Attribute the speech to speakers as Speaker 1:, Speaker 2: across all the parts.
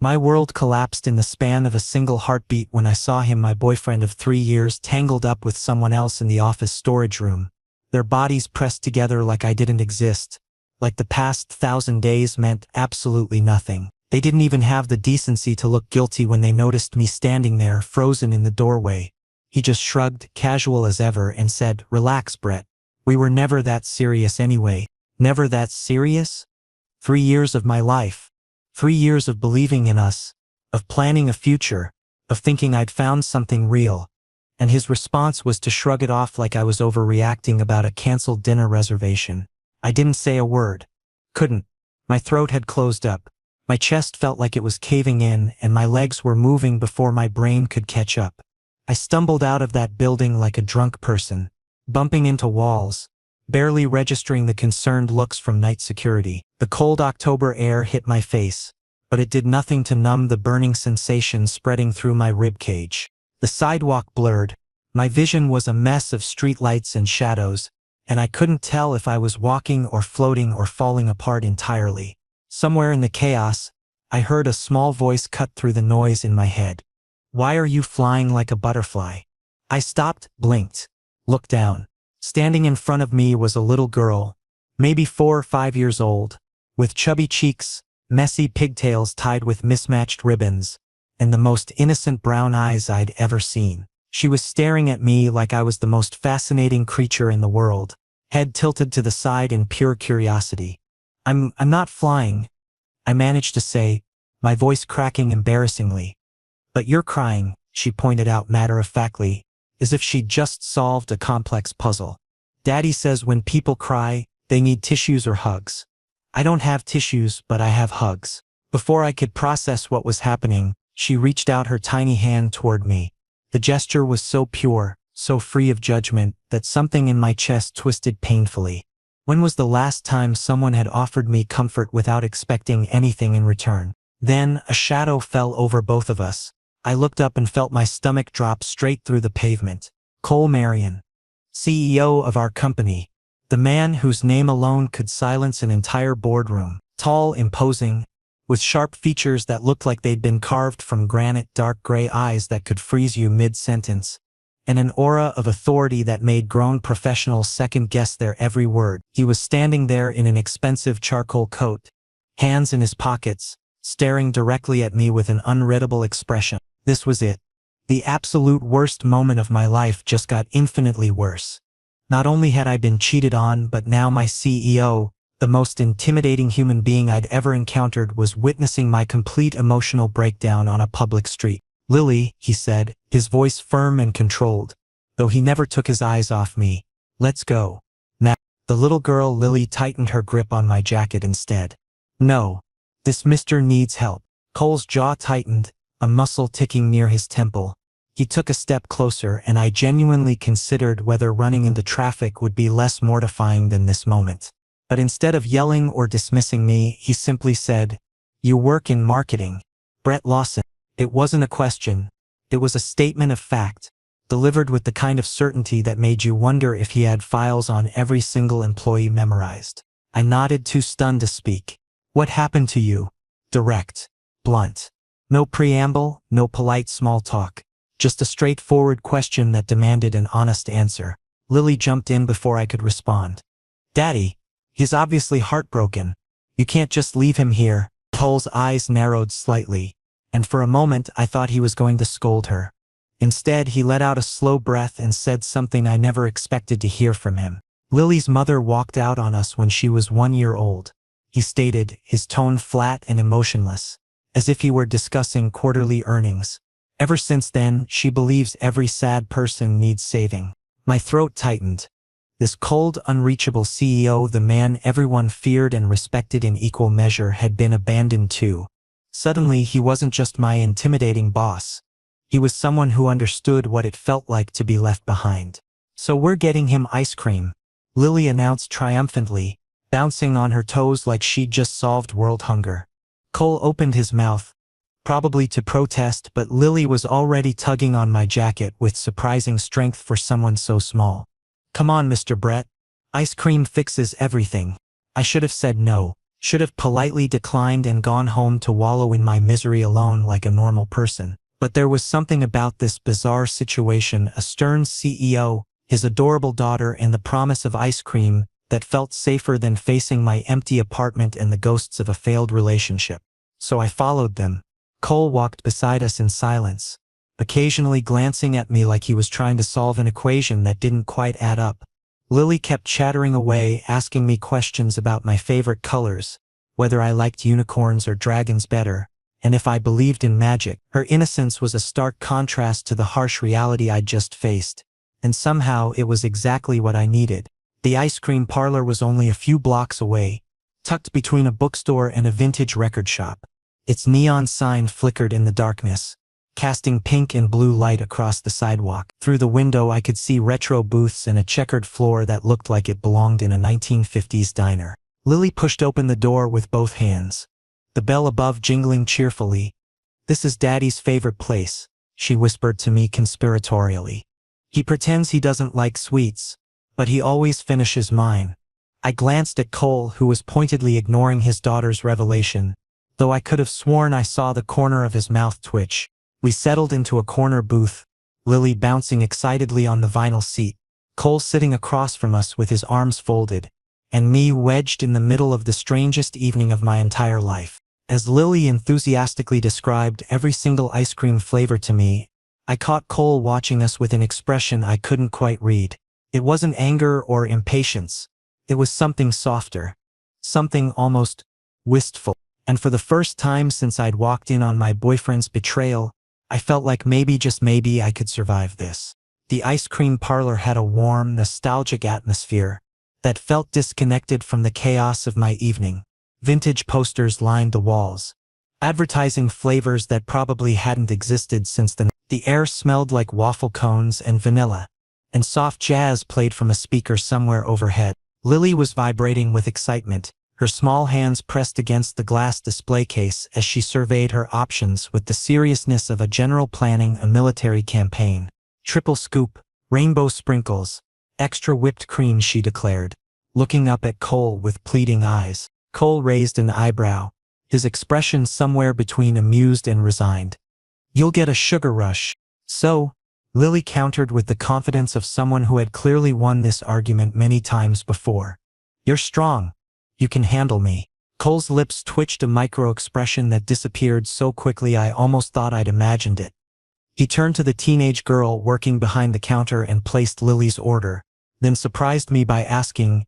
Speaker 1: My world collapsed in the span of a single heartbeat when I saw him, my boyfriend of 3 years, tangled up with someone else in the office storage room. Their bodies pressed together like I didn't exist, like the past 1,000 days meant absolutely nothing. They didn't even have the decency to look guilty when they noticed me standing there, frozen in the doorway. He just shrugged, casual as ever, and said, "Relax, Brett. We were never that serious anyway." Never that serious? 3 years of my life. 3 years of believing in us, of planning a future, of thinking I'd found something real. And his response was to shrug it off like I was overreacting about a canceled dinner reservation. I didn't say a word. Couldn't. My throat had closed up. My chest felt like it was caving in, and my legs were moving before my brain could catch up. I stumbled out of that building like a drunk person, bumping into walls, barely registering the concerned looks from night security. The cold October air hit my face, but it did nothing to numb the burning sensation spreading through my ribcage. The sidewalk blurred. My vision was a mess of streetlights and shadows, and I couldn't tell if I was walking or floating or falling apart entirely. Somewhere in the chaos, I heard a small voice cut through the noise in my head. "Why are you flying like a butterfly?" I stopped, blinked, looked down. Standing in front of me was a little girl, maybe 4 or 5 years old, with chubby cheeks, messy pigtails tied with mismatched ribbons, and the most innocent brown eyes I'd ever seen. She was staring at me like I was the most fascinating creature in the world, head tilted to the side in pure curiosity. I'm not flying," I managed to say, my voice cracking embarrassingly. "But you're crying," she pointed out matter-of-factly, as if she'd just solved a complex puzzle. "Daddy says when people cry, they need tissues or hugs. I don't have tissues, but I have hugs." Before I could process what was happening, she reached out her tiny hand toward me. The gesture was so pure, so free of judgment, that something in my chest twisted painfully. When was the last time someone had offered me comfort without expecting anything in return? Then, a shadow fell over both of us. I looked up and felt my stomach drop straight through the pavement. Cole Marion, CEO of our company, the man whose name alone could silence an entire boardroom. Tall, imposing, with sharp features that looked like they'd been carved from granite, dark gray eyes that could freeze you mid-sentence, and an aura of authority that made grown professionals second-guess their every word. He was standing there in an expensive charcoal coat, hands in his pockets, staring directly at me with an unreadable expression. This was it. The absolute worst moment of my life just got infinitely worse. Not only had I been cheated on, but now my CEO, the most intimidating human being I'd ever encountered, was witnessing my complete emotional breakdown on a public street. "Lily," he said, his voice firm and controlled, though he never took his eyes off me. "Let's go. Now." The little girl Lily tightened her grip on my jacket instead. "No. This mister needs help." Cole's jaw tightened, a muscle ticking near his temple. He took a step closer, and I genuinely considered whether running into traffic would be less mortifying than this moment. But instead of yelling or dismissing me, he simply said, "You work in marketing, Brett Lawson." It wasn't a question. It was a statement of fact, delivered with the kind of certainty that made you wonder if he had files on every single employee memorized. I nodded, too stunned to speak. "What happened to you?" Direct. Blunt. No preamble, no polite small talk. Just a straightforward question that demanded an honest answer. Lily jumped in before I could respond. "Daddy, he's obviously heartbroken. You can't just leave him here." Cole's eyes narrowed slightly, and for a moment I thought he was going to scold her. Instead, he let out a slow breath and said something I never expected to hear from him. "Lily's mother walked out on us when she was 1 year old," he stated, his tone flat and emotionless, as if he were discussing quarterly earnings. "Ever since then, she believes every sad person needs saving." My throat tightened. This cold, unreachable CEO, the man everyone feared and respected in equal measure, had been abandoned too. Suddenly, he wasn't just my intimidating boss. He was someone who understood what it felt like to be left behind. "So we're getting him ice cream," Lily announced triumphantly, bouncing on her toes like she'd just solved world hunger. Cole opened his mouth, probably to protest, but Lily was already tugging on my jacket with surprising strength for someone so small. "Come on, Mr. Brett. Ice cream fixes everything." I should have said no. Should have politely declined and gone home to wallow in my misery alone like a normal person. But there was something about this bizarre situation, a stern CEO, his adorable daughter, and the promise of ice cream, that felt safer than facing my empty apartment and the ghosts of a failed relationship. So I followed them. Cole walked beside us in silence, occasionally glancing at me like he was trying to solve an equation that didn't quite add up. Lily kept chattering away, asking me questions about my favorite colors, whether I liked unicorns or dragons better, and if I believed in magic. Her innocence was a stark contrast to the harsh reality I'd just faced, and somehow it was exactly what I needed. The ice cream parlor was only a few blocks away, tucked between a bookstore and a vintage record shop. Its neon sign flickered in the darkness, casting pink and blue light across the sidewalk. Through the window I could see retro booths and a checkered floor that looked like it belonged in a 1950s diner. Lily pushed open the door with both hands, the bell above jingling cheerfully. "This is Daddy's favorite place," she whispered to me conspiratorially. "He pretends he doesn't like sweets, but he always finishes mine." I glanced at Cole, who was pointedly ignoring his daughter's revelation, though I could have sworn I saw the corner of his mouth twitch. We settled into a corner booth, Lily bouncing excitedly on the vinyl seat, Cole sitting across from us with his arms folded, and me wedged in the middle of the strangest evening of my entire life. As Lily enthusiastically described every single ice cream flavor to me, I caught Cole watching us with an expression I couldn't quite read. It wasn't anger or impatience. It was something softer, something almost wistful. And for the first time since I'd walked in on my boyfriend's betrayal, I felt like maybe, just maybe, I could survive this. The ice cream parlor had a warm, nostalgic atmosphere that felt disconnected from the chaos of my evening. Vintage posters lined the walls, advertising flavors that probably hadn't existed since then. The air smelled like waffle cones and vanilla, and soft jazz played from a speaker somewhere overhead. Lily was vibrating with excitement, her small hands pressed against the glass display case as she surveyed her options with the seriousness of a general planning a military campaign. "Triple scoop, rainbow sprinkles, extra whipped cream," she declared, looking up at Cole with pleading eyes. Cole raised an eyebrow, his expression somewhere between amused and resigned. "You'll get a sugar rush." "So," Lily countered with the confidence of someone who had clearly won this argument many times before. "You're strong. You can handle me." Cole's lips twitched, a micro-expression that disappeared so quickly I almost thought I'd imagined it. He turned to the teenage girl working behind the counter and placed Lily's order, then surprised me by asking,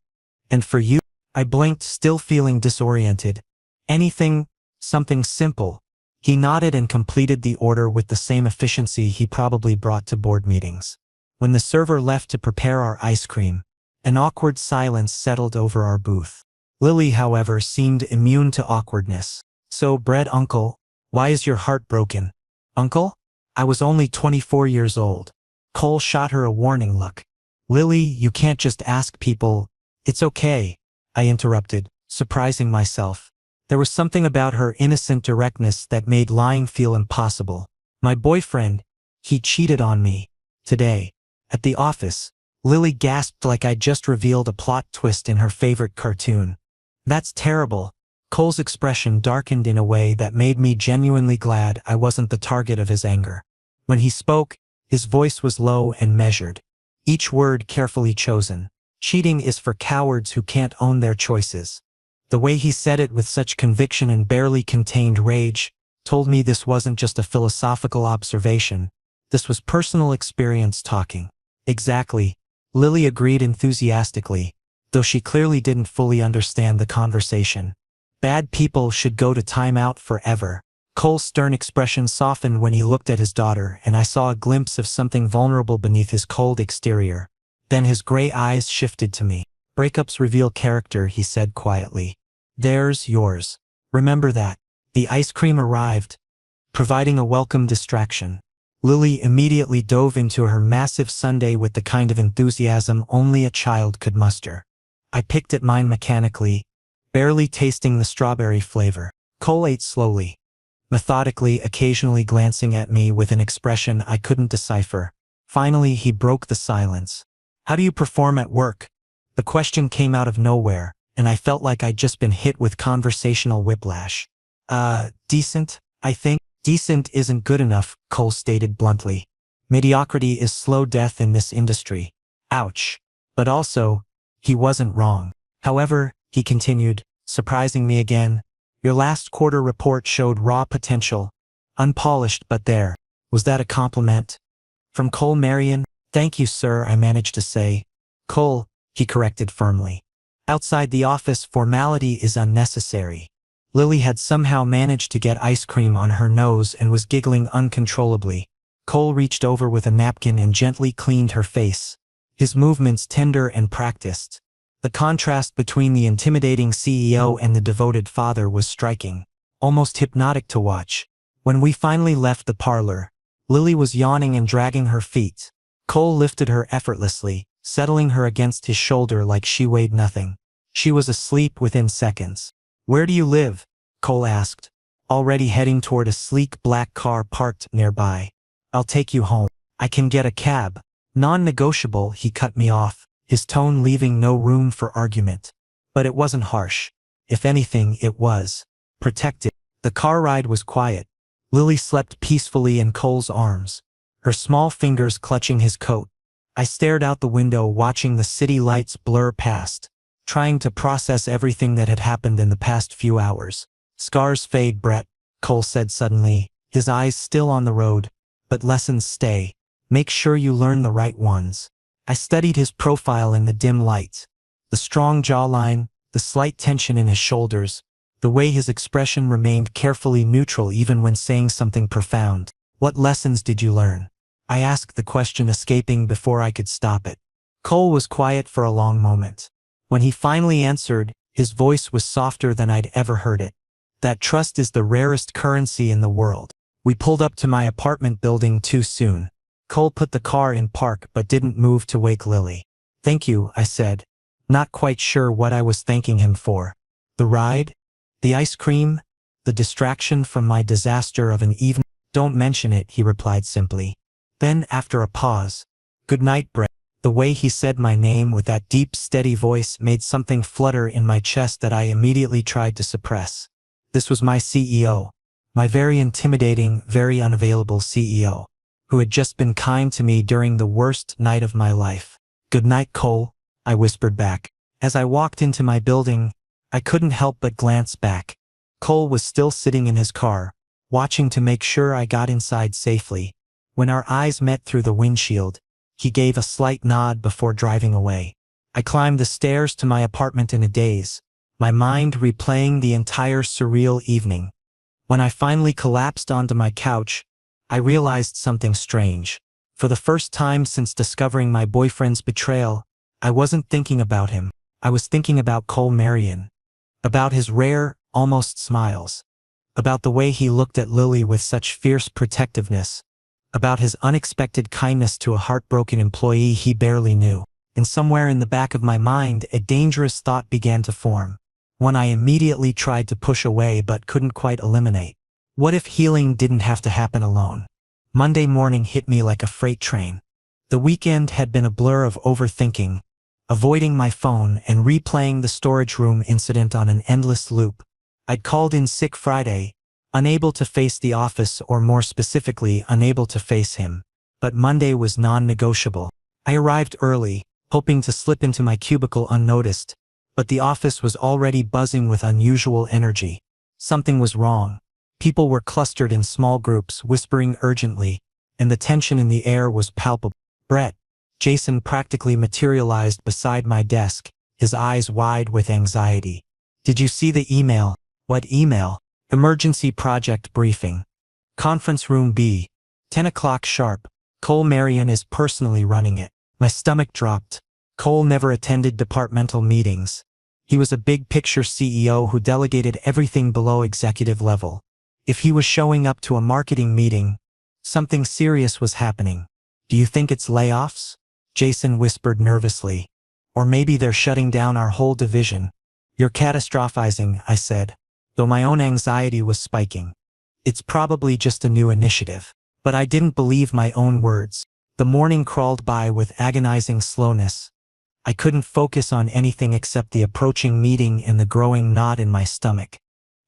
Speaker 1: "And for you?" I blinked, still feeling disoriented. "Anything, something simple." He nodded and completed the order with the same efficiency he probably brought to board meetings. When the server left to prepare our ice cream, an awkward silence settled over our booth. Lily, however, seemed immune to awkwardness. "So, Bread Uncle, why is your heart broken?" "Uncle? I was only 24 years old." Cole shot her a warning look. "Lily, you can't just ask people." "It's okay," I interrupted, surprising myself. There was something about her innocent directness that made lying feel impossible. "My boyfriend, he cheated on me. Today. At the office." Lily gasped like I'd just revealed a plot twist in her favorite cartoon. "That's terrible." Cole's expression darkened in a way that made me genuinely glad I wasn't the target of his anger. When he spoke, his voice was low and measured, each word carefully chosen. "Cheating is for cowards who can't own their choices." The way he said it with such conviction and barely contained rage told me this wasn't just a philosophical observation. This was personal experience talking. "Exactly," Lily agreed enthusiastically, though she clearly didn't fully understand the conversation. "Bad people should go to timeout forever." Cole's stern expression softened when he looked at his daughter, and I saw a glimpse of something vulnerable beneath his cold exterior. Then his gray eyes shifted to me. "Breakups reveal character," he said quietly. "There's yours. Remember that." The ice cream arrived, providing a welcome distraction. Lily immediately dove into her massive sundae with the kind of enthusiasm only a child could muster. I picked at mine mechanically, barely tasting the strawberry flavor. Cole ate slowly, methodically, occasionally glancing at me with an expression I couldn't decipher. Finally, he broke the silence. "How do you perform at work?" The question came out of nowhere, and I felt like I'd just been hit with conversational whiplash. Decent, I think. Decent isn't good enough, Cole stated bluntly. Mediocrity is slow death in this industry. Ouch. But also, he wasn't wrong. However, he continued, surprising me again, your last quarter report showed raw potential. Unpolished but there. Was that a compliment? From Cole Marion? Thank you, sir, I managed to say. Cole, he corrected firmly. Outside the office, formality is unnecessary. Lily had somehow managed to get ice cream on her nose and was giggling uncontrollably. Cole reached over with a napkin and gently cleaned her face. His movements tender and practiced. The contrast between the intimidating CEO and the devoted father was striking, almost hypnotic to watch. When we finally left the parlor, Lily was yawning and dragging her feet. Cole lifted her effortlessly, settling her against his shoulder like she weighed nothing. She was asleep within seconds. Where do you live? Cole asked, already heading toward a sleek black car parked nearby. I'll take you home. I can get a cab. Non-negotiable, he cut me off, his tone leaving no room for argument. But it wasn't harsh. If anything, it was protective. The car ride was quiet. Lily slept peacefully in Cole's arms, her small fingers clutching his coat. I stared out the window watching the city lights blur past, trying to process everything that had happened in the past few hours. Scars fade, Brett, Cole said suddenly, his eyes still on the road. But lessons stay. Make sure you learn the right ones. I studied his profile in the dim light. The strong jawline, the slight tension in his shoulders, the way his expression remained carefully neutral even when saying something profound. What lessons did you learn? I asked, the question escaping before I could stop it. Cole was quiet for a long moment. When he finally answered, his voice was softer than I'd ever heard it. That trust is the rarest currency in the world. We pulled up to my apartment building too soon. Cole put the car in park but didn't move to wake Lily. Thank you, I said, not quite sure what I was thanking him for. The ride? The ice cream? The distraction from my disaster of an evening? Don't mention it, he replied simply. Then, after a pause, good night, Brett. The way he said my name with that deep, steady voice made something flutter in my chest that I immediately tried to suppress. This was my CEO. My very intimidating, very unavailable CEO, who had just been kind to me during the worst night of my life. Good night, Cole, I whispered back. As I walked into my building, I couldn't help but glance back. Cole was still sitting in his car, watching to make sure I got inside safely. When our eyes met through the windshield, he gave a slight nod before driving away. I climbed the stairs to my apartment in a daze, my mind replaying the entire surreal evening. When I finally collapsed onto my couch, I realized something strange. For the first time since discovering my boyfriend's betrayal, I wasn't thinking about him. I was thinking about Cole Marion. About his rare, almost smiles. About the way he looked at Lily with such fierce protectiveness. About his unexpected kindness to a heartbroken employee he barely knew. And somewhere in the back of my mind, a dangerous thought began to form. One I immediately tried to push away but couldn't quite eliminate. What if healing didn't have to happen alone? Monday morning hit me like a freight train. The weekend had been a blur of overthinking, avoiding my phone and replaying the storage room incident on an endless loop. I'd called in sick Friday, unable to face the office, or more specifically, unable to face him. But Monday was non-negotiable. I arrived early, hoping to slip into my cubicle unnoticed. But the office was already buzzing with unusual energy. Something was wrong. People were clustered in small groups, whispering urgently, and the tension in the air was palpable. Brett, Jason practically materialized beside my desk, his eyes wide with anxiety. Did you see the email? What email? Emergency project briefing. Conference room B. 10 o'clock sharp. Cole Marion is personally running it. My stomach dropped. Cole never attended departmental meetings. He was a big-picture CEO who delegated everything below executive level. If he was showing up to a marketing meeting, something serious was happening. Do you think it's layoffs? Jason whispered nervously. Or maybe they're shutting down our whole division. You're catastrophizing, I said, though my own anxiety was spiking. It's probably just a new initiative. But I didn't believe my own words. The morning crawled by with agonizing slowness. I couldn't focus on anything except the approaching meeting and the growing knot in my stomach.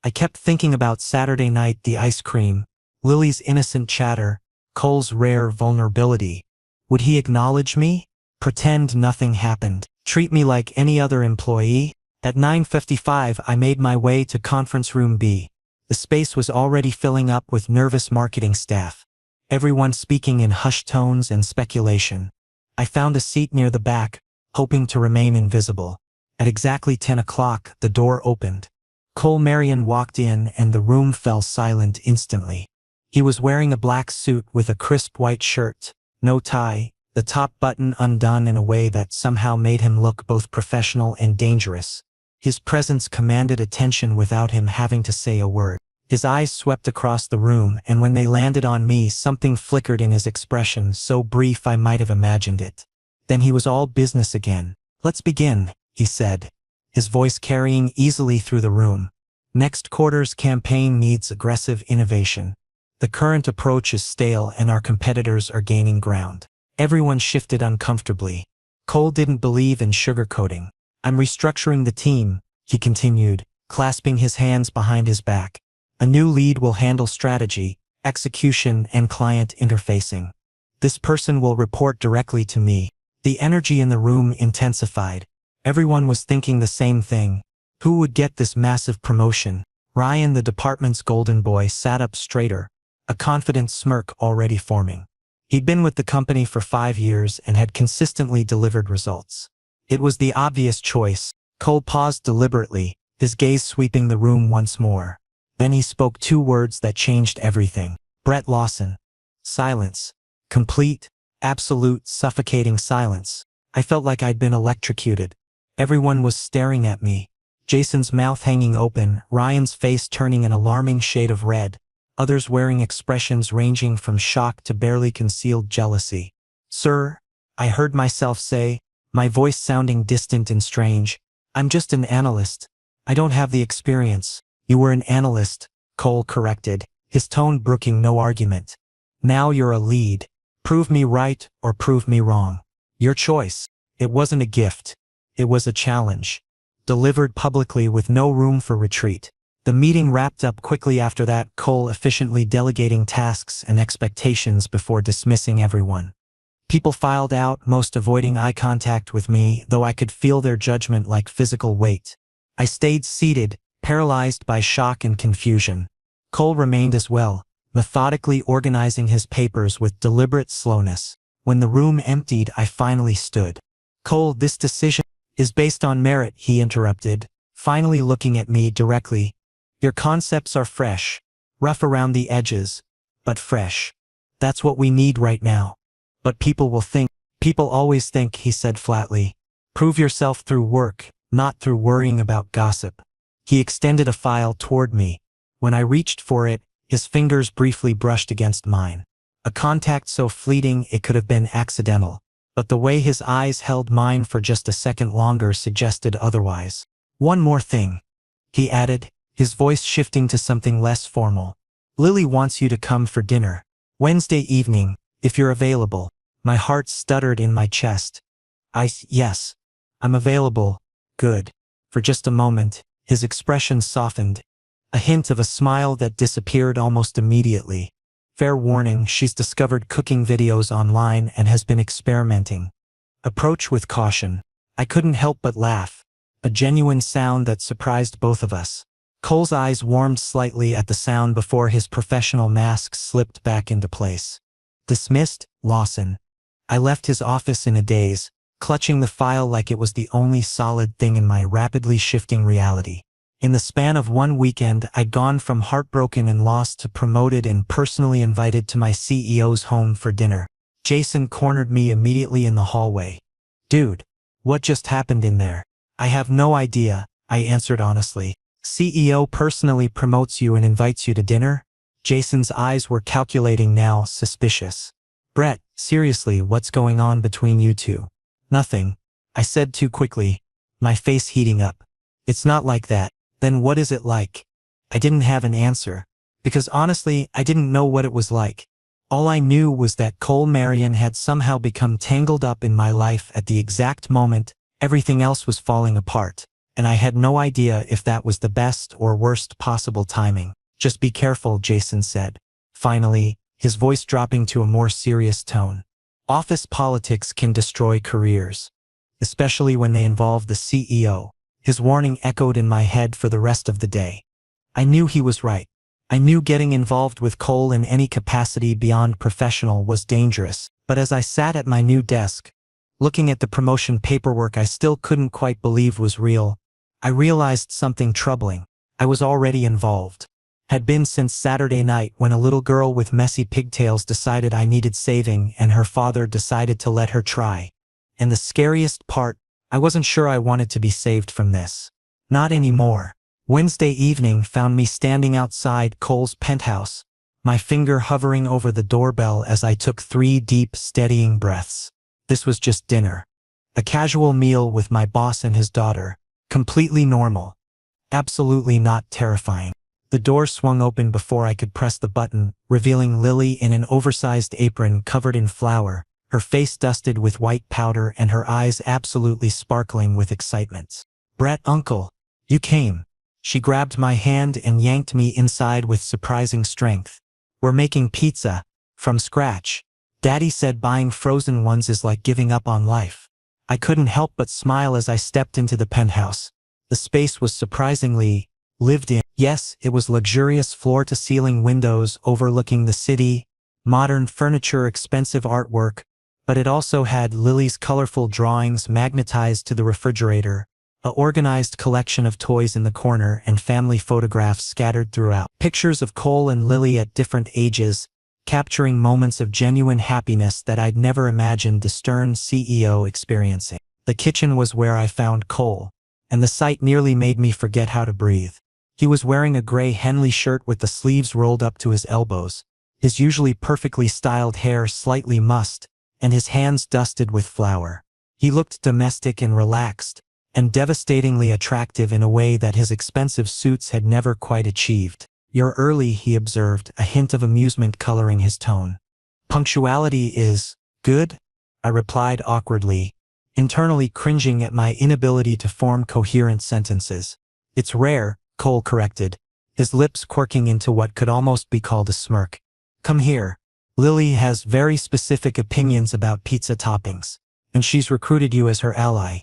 Speaker 1: I kept thinking about Saturday night, the ice cream, Lily's innocent chatter, Cole's rare vulnerability. Would he acknowledge me? Pretend nothing happened? Treat me like any other employee? At 9:55, I made my way to conference room B. The space was already filling up with nervous marketing staff, everyone speaking in hushed tones and speculation. I found a seat near the back, hoping to remain invisible. At exactly 10 o'clock, the door opened. Cole Marion walked in and the room fell silent instantly. He was wearing a black suit with a crisp white shirt, no tie, the top button undone in a way that somehow made him look both professional and dangerous. His presence commanded attention without him having to say a word. His eyes swept across the room, and when they landed on me, something flickered in his expression, so brief I might have imagined it. Then he was all business again. "Let's begin," he said, his voice carrying easily through the room. "Next quarter's campaign needs aggressive innovation. The current approach is stale and our competitors are gaining ground." Everyone shifted uncomfortably. Cole didn't believe in sugarcoating. "I'm restructuring the team," he continued, clasping his hands behind his back. "A new lead will handle strategy, execution, and client interfacing. This person will report directly to me." The energy in the room intensified. Everyone was thinking the same thing. Who would get this massive promotion? Ryan, the department's golden boy, sat up straighter, a confident smirk already forming. He'd been with the company for 5 years and had consistently delivered results. It was the obvious choice. Cole paused deliberately, his gaze sweeping the room once more. Then he spoke 2 words that changed everything. "Brett Lawson." Silence. Complete, absolute, suffocating silence. I felt like I'd been electrocuted. Everyone was staring at me. Jason's mouth hanging open, Ryan's face turning an alarming shade of red, others wearing expressions ranging from shock to barely concealed jealousy. "Sir," I heard myself say, my voice sounding distant and strange, "I'm just an analyst. I don't have the experience." "You were an analyst," Cole corrected, his tone brooking no argument. "Now you're a lead. Prove me right or prove me wrong. Your choice." It wasn't a gift. It was a challenge, delivered publicly with no room for retreat. The meeting wrapped up quickly after that, Cole efficiently delegating tasks and expectations before dismissing everyone. People filed out, most avoiding eye contact with me, though I could feel their judgment like physical weight. I stayed seated, paralyzed by shock and confusion. Cole remained as well, methodically organizing his papers with deliberate slowness. When the room emptied, I finally stood. "Cole, this decision is based on merit," he interrupted, finally looking at me directly. "Your concepts are fresh, rough around the edges, but fresh. That's what we need right now." "But people will think." "People always think," he said flatly. "Prove yourself through work, not through worrying about gossip." He extended a file toward me. When I reached for it, his fingers briefly brushed against mine. A contact so fleeting it could have been accidental, but the way his eyes held mine for just a second longer suggested otherwise. "One more thing," he added, his voice shifting to something less formal. "Lily wants you to come for dinner. Wednesday evening, if you're available." My heart stuttered in my chest. Yes, I'm available." "Good." For just a moment, his expression softened, a hint of a smile that disappeared almost immediately. "Fair warning, she's discovered cooking videos online and has been experimenting. Approach with caution." I couldn't help but laugh, a genuine sound that surprised both of us. Cole's eyes warmed slightly at the sound before his professional mask slipped back into place. "Dismissed, Lawson." I left his office in a daze, clutching the file like it was the only solid thing in my rapidly shifting reality. In the span of 1 weekend, I'd gone from heartbroken and lost to promoted and personally invited to my CEO's home for dinner. Jason cornered me immediately in the hallway. "Dude, what just happened in there?" "I have no idea," I answered honestly. "CEO personally promotes you and invites you to dinner?" Jason's eyes were calculating now, suspicious. "Brett, seriously, what's going on between you two?" "Nothing," I said too quickly, my face heating up. "It's not like that." "Then what is it like?" I didn't have an answer, because honestly, I didn't know what it was like. All I knew was that Cole Marion had somehow become tangled up in my life at the exact moment Everything else was falling apart, and I had no idea if that was the best or worst possible timing. Just be careful, Jason said. Finally, his voice dropping to a more serious tone. Office politics can destroy careers, especially when they involve the CEO. His warning echoed in my head for the rest of the day. I knew he was right. I knew getting involved with Cole in any capacity beyond professional was dangerous, but as I sat at my new desk, looking at the promotion paperwork I still couldn't quite believe was real, I realized something troubling. I was already involved. Had been since Saturday night when a little girl with messy pigtails decided I needed saving and her father decided to let her try. And the scariest part, I wasn't sure I wanted to be saved from this. Not anymore. Wednesday evening found me standing outside Cole's penthouse, my finger hovering over the doorbell as I took 3 deep, steadying breaths. This was just dinner. A casual meal with my boss and his daughter. Completely normal. Absolutely not terrifying. The door swung open before I could press the button, revealing Lily in an oversized apron covered in flour, her face dusted with white powder and her eyes absolutely sparkling with excitement. "Brett, uncle, you came." She grabbed my hand and yanked me inside with surprising strength. "We're making pizza. From scratch. Daddy said buying frozen ones is like giving up on life." I couldn't help but smile as I stepped into the penthouse. The space was surprisingly lived in. Yes, it was luxurious floor-to-ceiling windows overlooking the city, modern furniture, expensive artwork, but it also had Lily's colorful drawings magnetized to the refrigerator, a organized collection of toys in the corner, and family photographs scattered throughout. Pictures of Cole and Lily at different ages, capturing moments of genuine happiness that I'd never imagined the stern CEO experiencing. The kitchen was where I found Cole, and the sight nearly made me forget how to breathe. He was wearing a gray Henley shirt with the sleeves rolled up to his elbows, his usually perfectly styled hair slightly mussed, and his hands dusted with flour. He looked domestic and relaxed, and devastatingly attractive in a way that his expensive suits had never quite achieved. "You're early," he observed, a hint of amusement coloring his tone. "Punctuality is good," I replied awkwardly, internally cringing at my inability to form coherent sentences. "It's rare," Cole corrected, his lips quirking into what could almost be called a smirk. "Come here. Lily has very specific opinions about pizza toppings, and she's recruited you as her ally."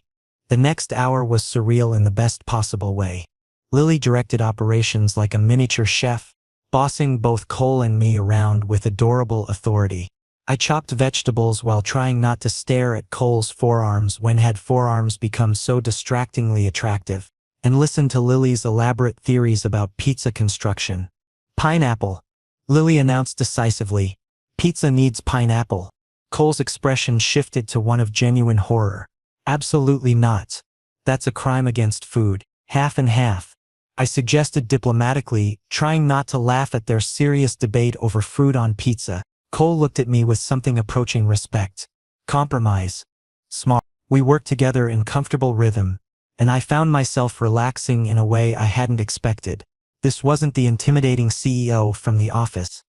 Speaker 1: The next hour was surreal in the best possible way. Lily directed operations like a miniature chef, bossing both Cole and me around with adorable authority. I chopped vegetables while trying not to stare at Cole's forearms when had forearms become so distractingly attractive, and listened to Lily's elaborate theories about pizza construction. "Pineapple," Lily announced decisively. "Pizza needs pineapple." Cole's expression shifted to one of genuine horror. "Absolutely not. That's a crime against food. Half and half," I suggested diplomatically, trying not to laugh at their serious debate over fruit on pizza. Cole looked at me with something approaching respect. "Compromise. Smart." We worked together in comfortable rhythm, and I found myself relaxing in a way I hadn't expected. This wasn't the intimidating CEO from the office.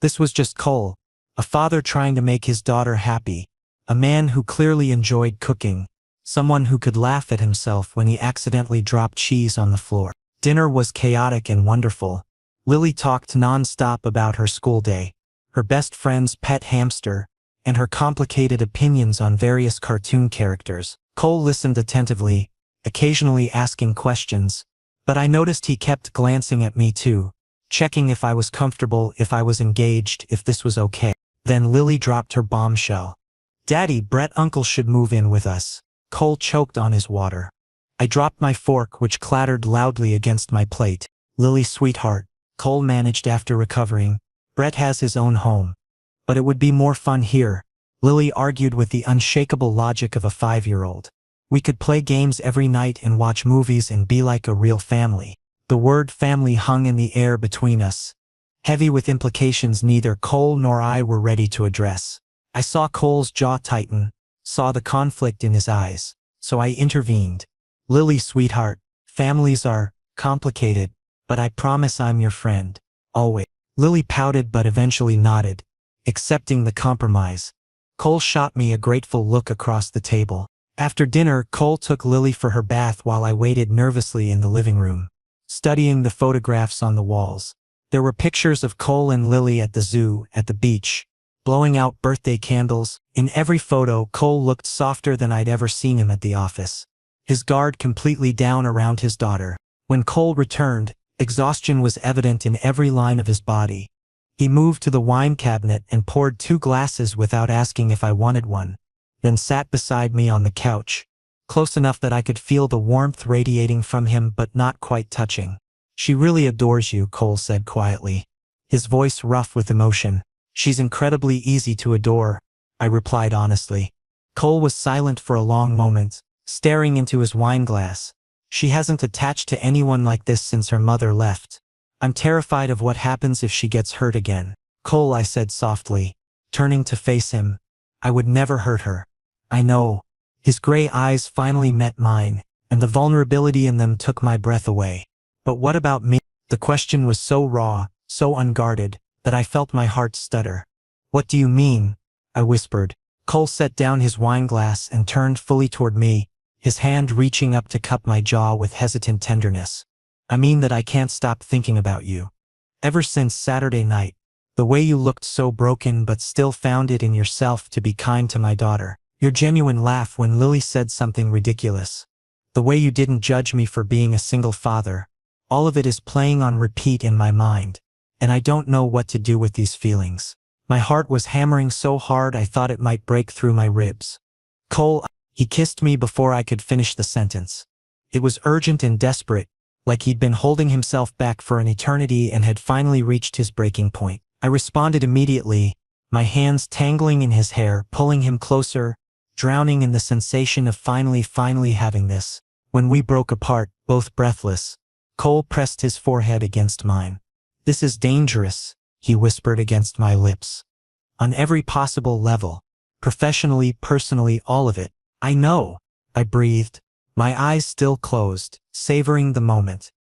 Speaker 1: This was just Cole, a father trying to make his daughter happy, a man who clearly enjoyed cooking, someone who could laugh at himself when he accidentally dropped cheese on the floor. Dinner was chaotic and wonderful. Lily talked non-stop about her school day, her best friend's pet hamster, and her complicated opinions on various cartoon characters. Cole listened attentively, occasionally asking questions, but I noticed he kept glancing at me too, checking if I was comfortable, if I was engaged, if this was okay. Then Lily dropped her bombshell. "Daddy, Brett uncle should move in with us." Cole choked on his water. I dropped my fork, which clattered loudly against my plate. "Lily, sweetheart," Cole managed after recovering, "Brett has his own home. But it would be more fun here," Lily argued with the unshakable logic of a 5-year-old. "We could play games every night and watch movies and be like a real family." The word family hung in the air between us, heavy with implications neither Cole nor I were ready to address. I saw Cole's jaw tighten, saw the conflict in his eyes, so I intervened. "Lily, sweetheart, families are complicated, but I promise I'm your friend, always." Lily pouted but eventually nodded, accepting the compromise. Cole shot me a grateful look across the table. After dinner, Cole took Lily for her bath while I waited nervously in the living room, studying the photographs on the walls. There were pictures of Cole and Lily at the zoo, at the beach, blowing out birthday candles. In every photo, Cole looked softer than I'd ever seen him at the office, his guard completely down around his daughter. When Cole returned, exhaustion was evident in every line of his body. He moved to the wine cabinet and poured 2 glasses without asking if I wanted one, then sat beside me on the couch, close enough that I could feel the warmth radiating from him but not quite touching. "She really adores you," Cole said quietly, his voice rough with emotion. "She's incredibly easy to adore," I replied honestly. Cole was silent for a long moment, staring into his wine glass. "She hasn't attached to anyone like this since her mother left. I'm terrified of what happens if she gets hurt again." "Cole," I said softly, turning to face him, "I would never hurt her." "I know." His gray eyes finally met mine, and the vulnerability in them took my breath away. "But what about me?" The question was so raw, so unguarded, that I felt my heart stutter. "What do you mean?" I whispered. Cole set down his wine glass and turned fully toward me, his hand reaching up to cup my jaw with hesitant tenderness. "I mean that I can't stop thinking about you. Ever since Saturday night, the way you looked so broken but still found it in yourself to be kind to my daughter. Your genuine laugh when Lily said something ridiculous. The way you didn't judge me for being a single father. All of it is playing on repeat in my mind, and I don't know what to do with these feelings." My heart was hammering so hard I thought it might break through my ribs. "Cole," he kissed me before I could finish the sentence. It was urgent and desperate, like he'd been holding himself back for an eternity and had finally reached his breaking point. I responded immediately, my hands tangling in his hair, pulling him closer, drowning in the sensation of finally having this. When we broke apart, both breathless, Cole pressed his forehead against mine. "This is dangerous," he whispered against my lips. "On every possible level. Professionally, personally, all of it." "I know," I breathed, my eyes still closed, savoring the moment.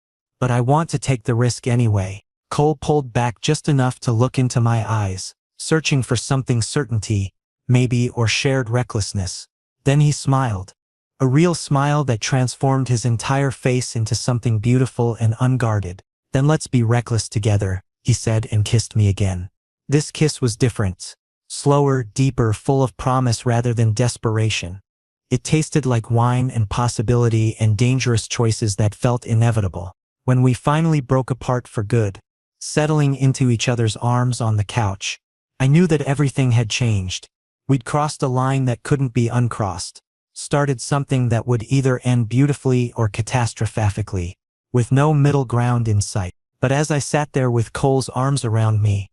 Speaker 1: "But I want to take the risk anyway." Cole pulled back just enough to look into my eyes, searching for something certainty, maybe, or shared recklessness. Then he smiled. A real smile that transformed his entire face into something beautiful and unguarded. "Then let's be reckless together," he said and kissed me again. This kiss was different. Slower, deeper, full of promise rather than desperation. It tasted like wine and possibility and dangerous choices that felt inevitable. When we finally broke apart for good, settling into each other's arms on the couch, I knew that everything had changed. We'd crossed a line that couldn't be uncrossed. Started something that would either end beautifully or catastrophically, with no middle ground in sight. But as I sat there with Cole's arms around me,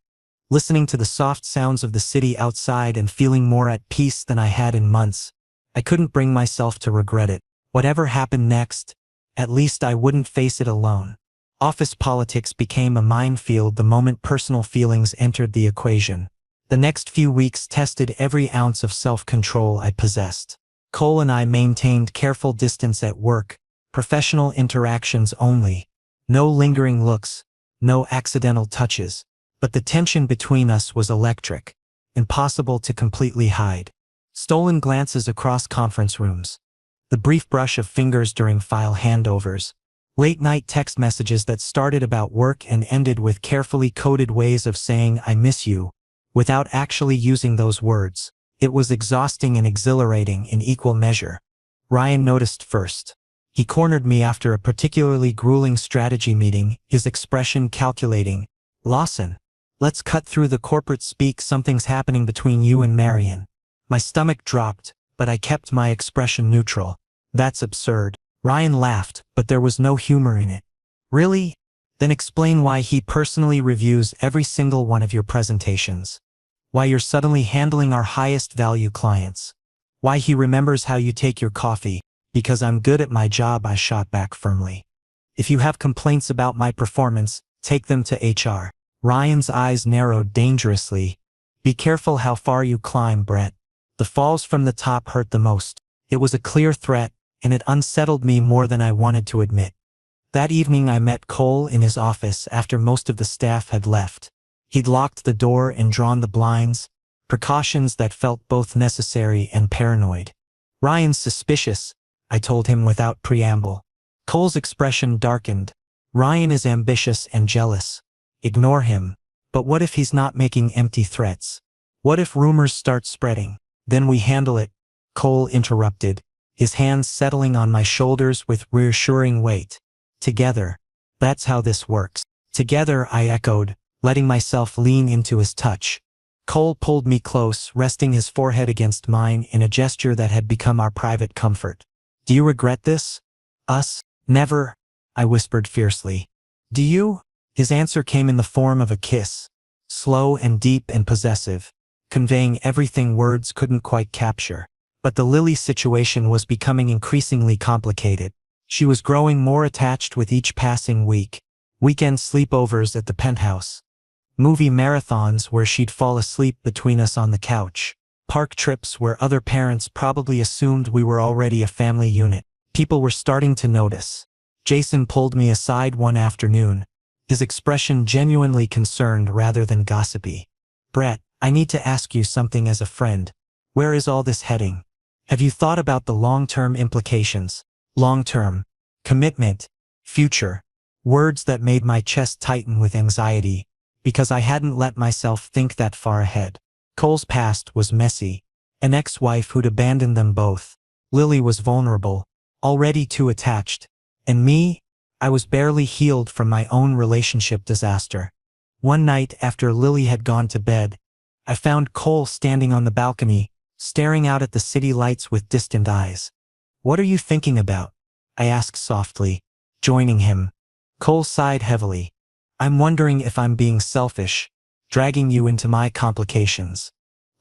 Speaker 1: listening to the soft sounds of the city outside and feeling more at peace than I had in months, I couldn't bring myself to regret it. Whatever happened next, at least I wouldn't face it alone. Office politics became a minefield the moment personal feelings entered the equation. The next few weeks tested every ounce of self-control I possessed. Cole and I maintained careful distance at work, professional interactions only. No lingering looks, no accidental touches. But the tension between us was electric, impossible to completely hide. Stolen glances across conference rooms, the brief brush of fingers during file handovers, late-night text messages that started about work and ended with carefully coded ways of saying "I miss you," without actually using those words. It was exhausting and exhilarating in equal measure. Ryan noticed first. He cornered me after a particularly grueling strategy meeting, his expression calculating. "Lawson, let's cut through the corporate speak, something's happening between you and Marion." My stomach dropped, but I kept my expression neutral. "That's absurd." Ryan laughed, but there was no humor in it. "Really? Then explain why he personally reviews every single one of your presentations. Why you're suddenly handling our highest value clients. Why he remembers how you take your coffee." "Because I'm good at my job," I shot back firmly. "If you have complaints about my performance, take them to HR. Ryan's eyes narrowed dangerously. "Be careful how far you climb, Brett. The falls from the top hurt the most." It was a clear threat, and it unsettled me more than I wanted to admit. That evening I met Cole in his office after most of the staff had left. He'd locked the door and drawn the blinds, precautions that felt both necessary and paranoid. Ryan's suspicious, I told him without preamble. Cole's expression darkened. Ryan is ambitious and jealous. Ignore him. But what if he's not making empty threats? What if rumors start spreading? Then we handle it, Cole interrupted, his hands settling on my shoulders with reassuring weight. Together. That's how this works. Together, I echoed, letting myself lean into his touch. Cole pulled me close, resting his forehead against mine in a gesture that had become our private comfort. Do you regret this? Us? Never, I whispered fiercely. Do you? His answer came in the form of a kiss. Slow and deep and possessive, conveying everything words couldn't quite capture. But the Lily situation was becoming increasingly complicated. She was growing more attached with each passing week. Weekend sleepovers at the penthouse. Movie marathons where she'd fall asleep between us on the couch. Park trips where other parents probably assumed we were already a family unit. People were starting to notice. Jason pulled me aside one afternoon, his expression genuinely concerned rather than gossipy. Brett, I need to ask you something as a friend. Where is all this heading? Have you thought about the long-term implications? Long-term. Commitment. Future. Words that made my chest tighten with anxiety, because I hadn't let myself think that far ahead. Cole's past was messy. An ex-wife who'd abandoned them both. Lily was vulnerable, already too attached. And me? I was barely healed from my own relationship disaster. One night after Lily had gone to bed, I found Cole standing on the balcony, staring out at the city lights with distant eyes. What are you thinking about? I asked softly, joining him. Cole sighed heavily. I'm wondering if I'm being selfish, dragging you into my complications.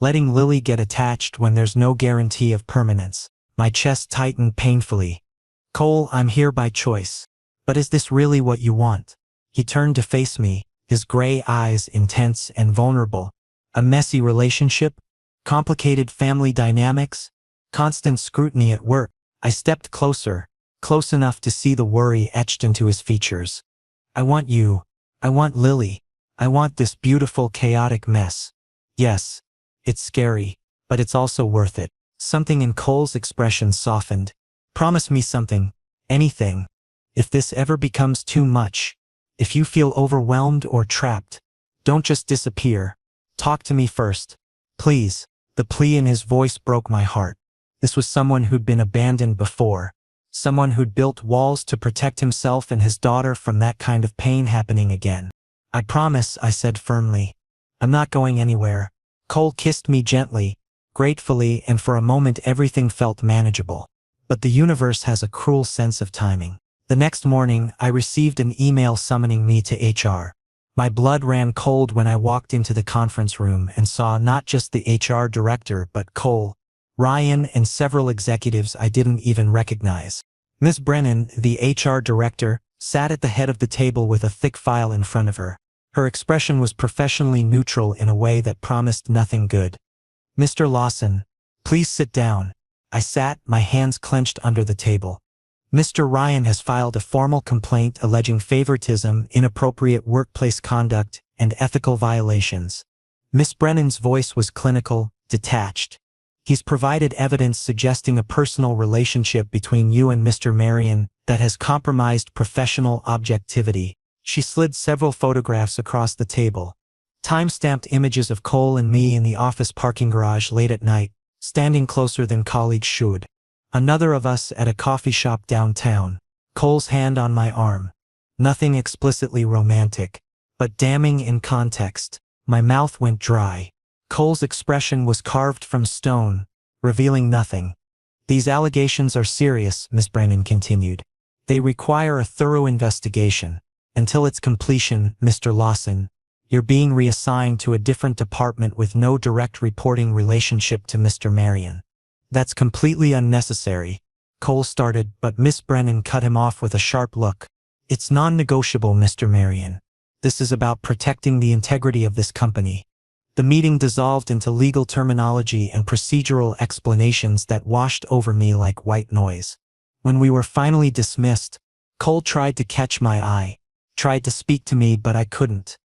Speaker 1: Letting Lily get attached when there's no guarantee of permanence. My chest tightened painfully. Cole, I'm here by choice. But is this really what you want? He turned to face me, his gray eyes intense and vulnerable. A messy relationship? Complicated family dynamics? Constant scrutiny at work? I stepped closer, close enough to see the worry etched into his features. I want you. I want Lily. I want this beautiful, chaotic mess. Yes, it's scary, but it's also worth it. Something in Cole's expression softened. Promise me something. Anything. If this ever becomes too much, if you feel overwhelmed or trapped, don't just disappear. Talk to me first. Please. The plea in his voice broke my heart. This was someone who'd been abandoned before. Someone who'd built walls to protect himself and his daughter from that kind of pain happening again. I promise, I said firmly. I'm not going anywhere. Cole kissed me gently, gratefully, and for a moment everything felt manageable. But the universe has a cruel sense of timing. The next morning, I received an email summoning me to HR. My blood ran cold when I walked into the conference room and saw not just the HR director but Cole, Ryan, and several executives I didn't even recognize. Ms. Brennan, the HR director, sat at the head of the table with a thick file in front of her. Her expression was professionally neutral in a way that promised nothing good. Mr. Lawson, please sit down. I sat, my hands clenched under the table. Mr. Ryan has filed a formal complaint alleging favoritism, inappropriate workplace conduct, and ethical violations. Ms. Brennan's voice was clinical, detached. He's provided evidence suggesting a personal relationship between you and Mr. Marion that has compromised professional objectivity. She slid several photographs across the table. Time-stamped images of Cole and me in the office parking garage late at night, standing closer than colleagues should. Another of us at a coffee shop downtown. Cole's hand on my arm. Nothing explicitly romantic, but damning in context. My mouth went dry. Cole's expression was carved from stone, revealing nothing. These allegations are serious, Ms. Brennan continued. They require a thorough investigation. Until its completion, Mr. Lawson, you're being reassigned to a different department with no direct reporting relationship to Mr. Marion. That's completely unnecessary, Cole started, but Miss Brennan cut him off with a sharp look. It's non-negotiable, Mr. Marion. This is about protecting the integrity of this company. The meeting dissolved into legal terminology and procedural explanations that washed over me like white noise. When we were finally dismissed, Cole tried to catch my eye, tried to speak to me, but I couldn't.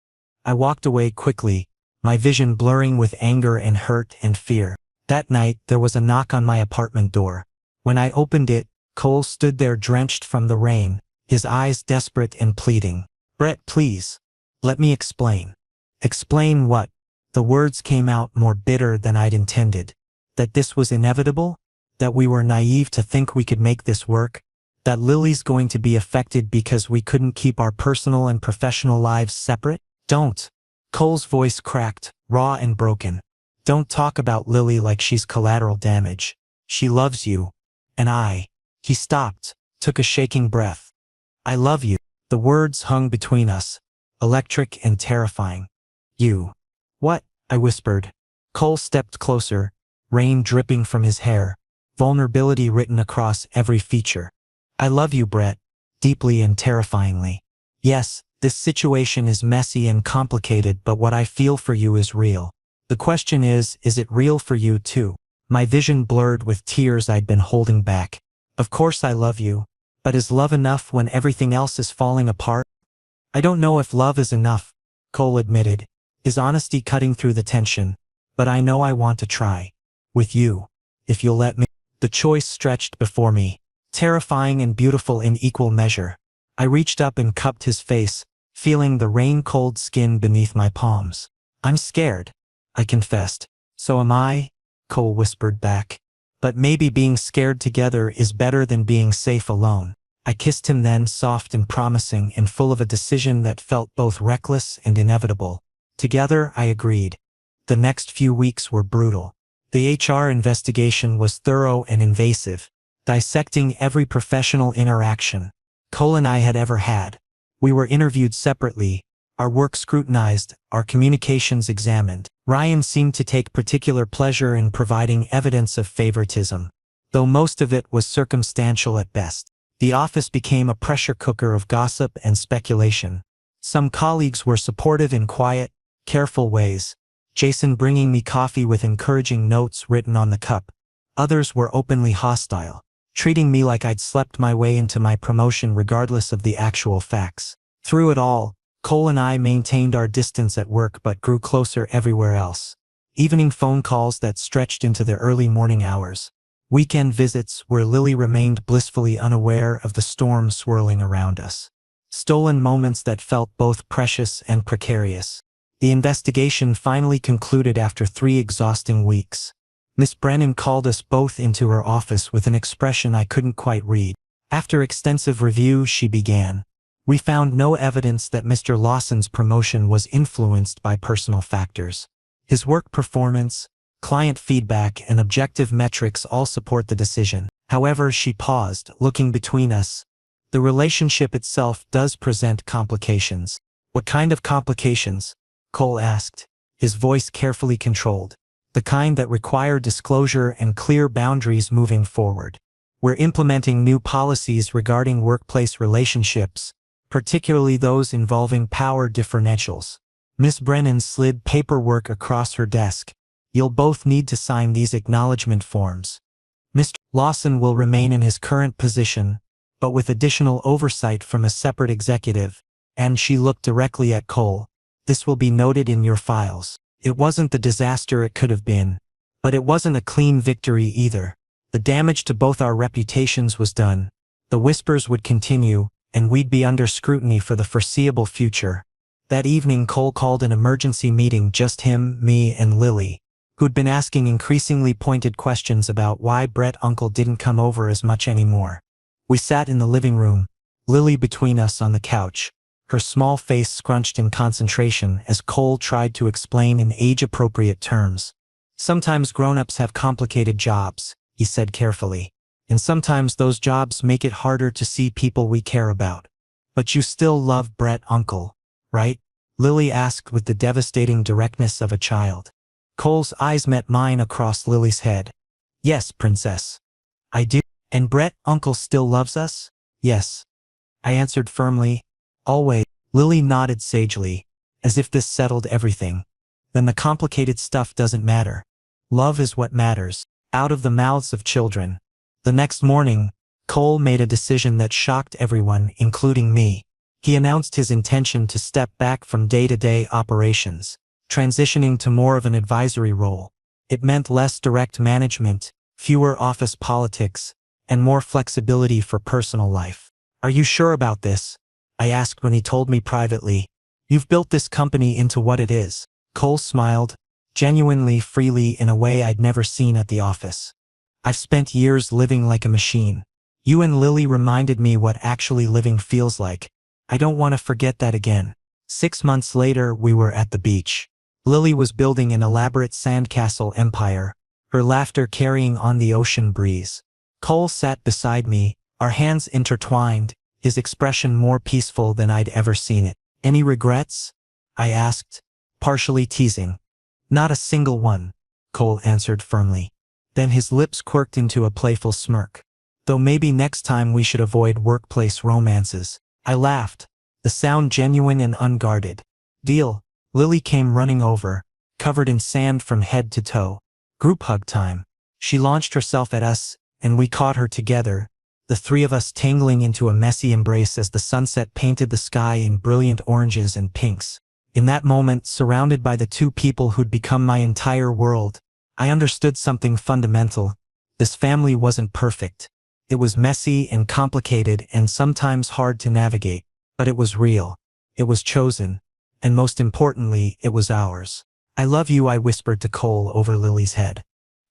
Speaker 1: I walked away quickly, my vision blurring with anger and hurt and fear. That night, there was a knock on my apartment door. When I opened it, Cole stood there drenched from the rain, his eyes desperate and pleading. Brett, please. Let me explain. Explain what? The words came out more bitter than I'd intended. That this was inevitable? That we were naive to think we could make this work? That Lily's going to be affected because we couldn't keep our personal and professional lives separate? Don't. Cole's voice cracked, raw and broken. Don't talk about Lily like she's collateral damage. She loves you. And I. He stopped, took a shaking breath. I love you. The words hung between us, electric and terrifying. You. What? I whispered. Cole stepped closer, rain dripping from his hair, vulnerability written across every feature. I love you, Brett, deeply and terrifyingly. Yes, this situation is messy and complicated, but what I feel for you is real. The question is it real for you too? My vision blurred with tears I'd been holding back. Of course I love you, but is love enough when everything else is falling apart? I don't know if love is enough, Cole admitted, his honesty cutting through the tension, but I know I want to try. With you. If you'll let me. The choice stretched before me, terrifying and beautiful in equal measure. I reached up and cupped his face, feeling the rain-cold skin beneath my palms. I'm scared, I confessed. So am I, Cole whispered back. But maybe being scared together is better than being safe alone. I kissed him then, soft and promising and full of a decision that felt both reckless and inevitable. Together, I agreed. The next few weeks were brutal. The HR investigation was thorough and invasive, dissecting every professional interaction Cole and I had ever had. We were interviewed separately, our work scrutinized, our communications examined. Ryan seemed to take particular pleasure in providing evidence of favoritism, though most of it was circumstantial at best. The office became a pressure cooker of gossip and speculation. Some colleagues were supportive in quiet, careful ways, Jason bringing me coffee with encouraging notes written on the cup. Others were openly hostile, treating me like I'd slept my way into my promotion regardless of the actual facts. Through it all, Cole and I maintained our distance at work but grew closer everywhere else. Evening phone calls that stretched into the early morning hours. Weekend visits where Lily remained blissfully unaware of the storm swirling around us. Stolen moments that felt both precious and precarious. The investigation finally concluded after 3 exhausting weeks. Miss Brennan called us both into her office with an expression I couldn't quite read. After extensive review, she began. We found no evidence that Mr. Lawson's promotion was influenced by personal factors. His work performance, client feedback, and objective metrics all support the decision. However, she paused, looking between us. The relationship itself does present complications. What kind of complications? Cole asked, his voice carefully controlled. The kind that require disclosure and clear boundaries moving forward. We're implementing new policies regarding workplace relationships, particularly those involving power differentials. Miss Brennan slid paperwork across her desk. You'll both need to sign these acknowledgement forms. Mr. Lawson will remain in his current position, but with additional oversight from a separate executive, and she looked directly at Cole. This will be noted in your files. It wasn't the disaster it could have been, but it wasn't a clean victory either. The damage to both our reputations was done. The whispers would continue, and we'd be under scrutiny for the foreseeable future. That evening, Cole called an emergency meeting, just him, me, and Lily, who'd been asking increasingly pointed questions about why Brett's uncle didn't come over as much anymore. We sat in the living room, Lily between us on the couch, her small face scrunched in concentration as Cole tried to explain in age-appropriate terms. Sometimes grown-ups have complicated jobs, he said carefully, and sometimes those jobs make it harder to see people we care about. But you still love Brett's uncle, right? Lily asked with the devastating directness of a child. Cole's eyes met mine across Lily's head. Yes, princess. I do. And Brett's uncle still loves us? Yes. I answered firmly. Always. Lily nodded sagely, as if this settled everything. Then the complicated stuff doesn't matter. Love is what matters. Out of the mouths of children. The next morning, Cole made a decision that shocked everyone, including me. He announced his intention to step back from day-to-day operations, transitioning to more of an advisory role. It meant less direct management, fewer office politics, and more flexibility for personal life. Are you sure about this? I asked when he told me privately. You've built this company into what it is. Cole smiled, genuinely freely in a way I'd never seen at the office. I've spent years living like a machine. You and Lily reminded me what actually living feels like. I don't want to forget that again. 6 months later, we were at the beach. Lily was building an elaborate sandcastle empire, her laughter carrying on the ocean breeze. Cole sat beside me, our hands intertwined, his expression more peaceful than I'd ever seen it. Any regrets? I asked, partially teasing. Not a single one, Cole answered firmly. Then his lips quirked into a playful smirk. Though maybe next time we should avoid workplace romances. I laughed, the sound genuine and unguarded. Deal. Lily came running over, covered in sand from head to toe. Group hug time. She launched herself at us, and we caught her together, the three of us tangling into a messy embrace as the sunset painted the sky in brilliant oranges and pinks. In that moment, surrounded by the two people who'd become my entire world, I understood something fundamental. This family wasn't perfect. It was messy and complicated and sometimes hard to navigate, but it was real. It was chosen. And most importantly, it was ours. I love you, I whispered to Cole over Lily's head.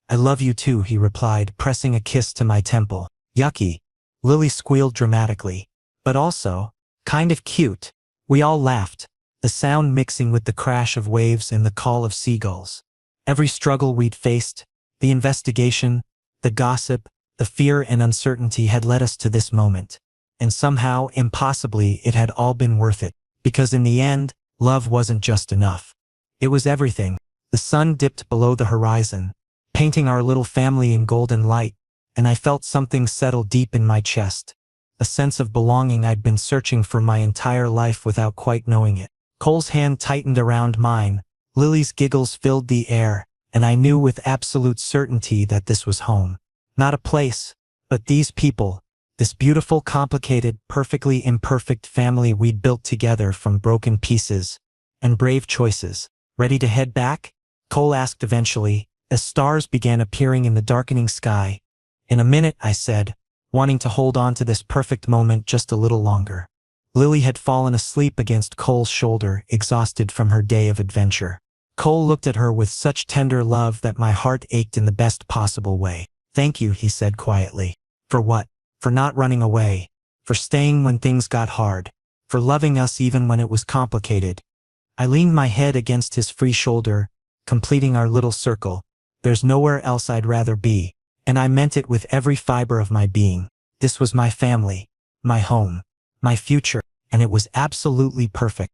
Speaker 1: I love you too, he replied, pressing a kiss to my temple. Yucky. Lily squealed dramatically. But also, kind of cute. We all laughed, the sound mixing with the crash of waves and the call of seagulls. Every struggle we'd faced, the investigation, the gossip, the fear and uncertainty had led us to this moment. And somehow, impossibly, it had all been worth it. Because in the end, love wasn't just enough. It was everything. The sun dipped below the horizon, painting our little family in golden light, and I felt something settle deep in my chest. A sense of belonging I'd been searching for my entire life without quite knowing it. Cole's hand tightened around mine, Lily's giggles filled the air, and I knew with absolute certainty that this was home. Not a place, but these people, this beautiful, complicated, perfectly imperfect family we'd built together from broken pieces and brave choices. Ready to head back? Cole asked eventually, as stars began appearing in the darkening sky. In a minute, I said, wanting to hold on to this perfect moment just a little longer. Lily had fallen asleep against Cole's shoulder, exhausted from her day of adventure. Cole looked at her with such tender love that my heart ached in the best possible way. Thank you, he said quietly. For what? For not running away. For staying when things got hard. For loving us even when it was complicated. I leaned my head against his free shoulder, completing our little circle. There's nowhere else I'd rather be. And I meant it with every fiber of my being. This was my family, my home, my future, and it was absolutely perfect.